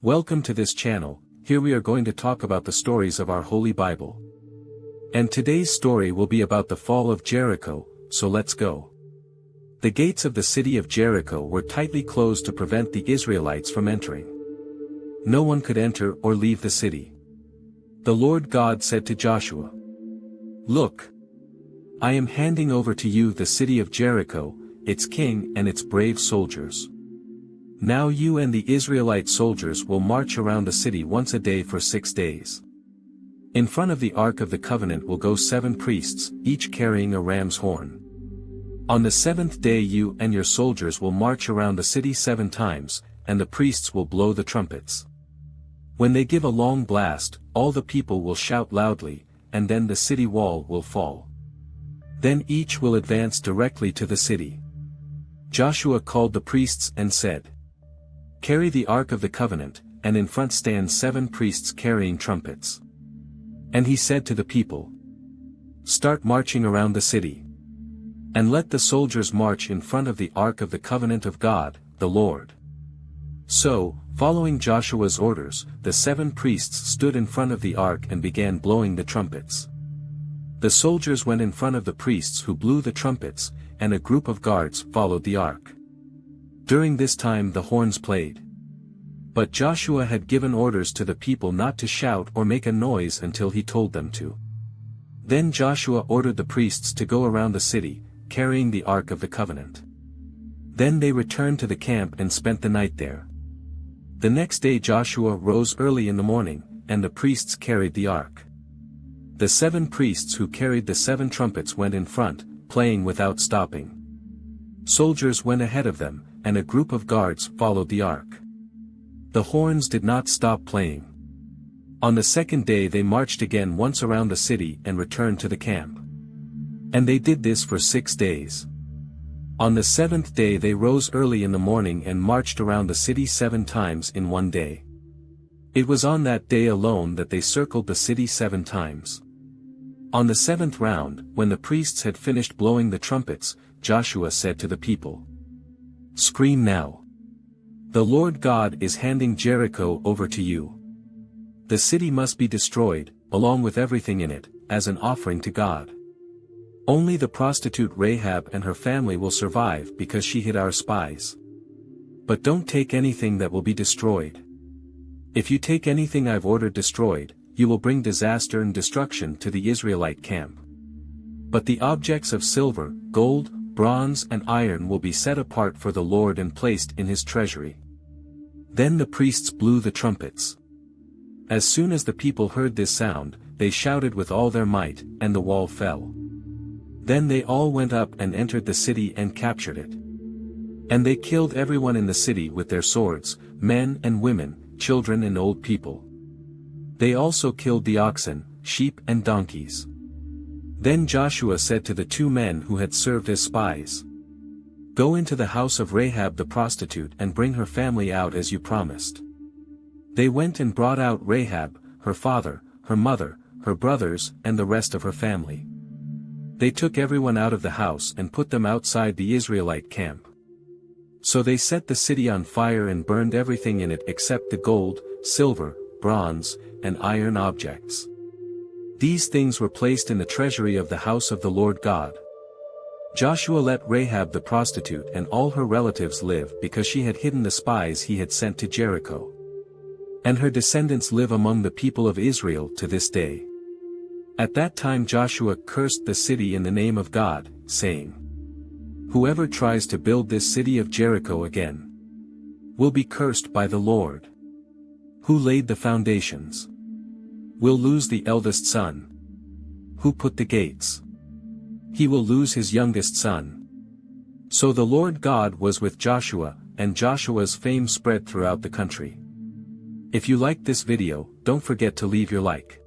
Welcome to this channel. Here we are going to talk about the stories of our Holy Bible. And today's story will be about the fall of Jericho, so let's go. The gates of the city of Jericho were tightly closed to prevent the Israelites from entering. No one could enter or leave the city. The Lord God said to Joshua, "Look, I am handing over to you the city of Jericho, its king and its brave soldiers. Now you and the Israelite soldiers will march around the city once a day for 6 days. In front of the Ark of the Covenant will go 7 priests, each carrying a ram's horn. On the 7th day you and your soldiers will march around the city 7 times, and the priests will blow the trumpets. When they give a long blast, all the people will shout loudly, and then the city wall will fall. Then each will advance directly to the city." Joshua called the priests and said, "Carry the Ark of the Covenant, and in front stand 7 priests carrying trumpets." And he said to the people, "Start marching around the city. And let the soldiers march in front of the Ark of the Covenant of God, the Lord." So, following Joshua's orders, the 7 priests stood in front of the ark and began blowing the trumpets. The soldiers went in front of the priests who blew the trumpets, and a group of guards followed the ark. During this time the horns played. But Joshua had given orders to the people not to shout or make a noise until he told them to. Then Joshua ordered the priests to go around the city, carrying the Ark of the Covenant. Then they returned to the camp and spent the night there. The next day Joshua rose early in the morning, and the priests carried the ark. The 7 priests who carried the 7 trumpets went in front, playing without stopping. Soldiers went ahead of them, and a group of guards followed the ark. The horns did not stop playing. On the 2nd day they marched again once around the city and returned to the camp. And they did this for 6 days. On the 7th day they rose early in the morning and marched around the city 7 times in one day. It was on that day alone that they circled the city 7 times. On the 7th round, when the priests had finished blowing the trumpets, Joshua said to the people, "Scream now. The Lord God is handing Jericho over to you. The city must be destroyed, along with everything in it, as an offering to God. Only the prostitute Rahab and her family will survive because she hid our spies. But don't take anything that will be destroyed. If you take anything I've ordered destroyed, you will bring disaster and destruction to the Israelite camp. But the objects of silver, gold, bronze and iron will be set apart for the Lord and placed in his treasury." Then the priests blew the trumpets. As soon as the people heard this sound, they shouted with all their might, and the wall fell. Then they all went up and entered the city and captured it. And they killed everyone in the city with their swords, men and women, children and old people. They also killed the oxen, sheep and donkeys. Then Joshua said to the 2 men who had served as spies, "Go into the house of Rahab the prostitute and bring her family out as you promised." They went and brought out Rahab, her father, her mother, her brothers and the rest of her family. They took everyone out of the house and put them outside the Israelite camp. So they set the city on fire and burned everything in it except the gold, silver, bronze, and iron objects. These things were placed in the treasury of the house of the Lord God. Joshua let Rahab the prostitute and all her relatives live because she had hidden the spies he had sent to Jericho. And her descendants live among the people of Israel to this day. At that time Joshua cursed the city in the name of God, saying, "Whoever tries to build this city of Jericho again will be cursed by the Lord. Who laid the foundations will lose the eldest son. Who put the gates? He will lose his youngest son." So the Lord God was with Joshua, and Joshua's fame spread throughout the country. If you liked this video, don't forget to leave your like.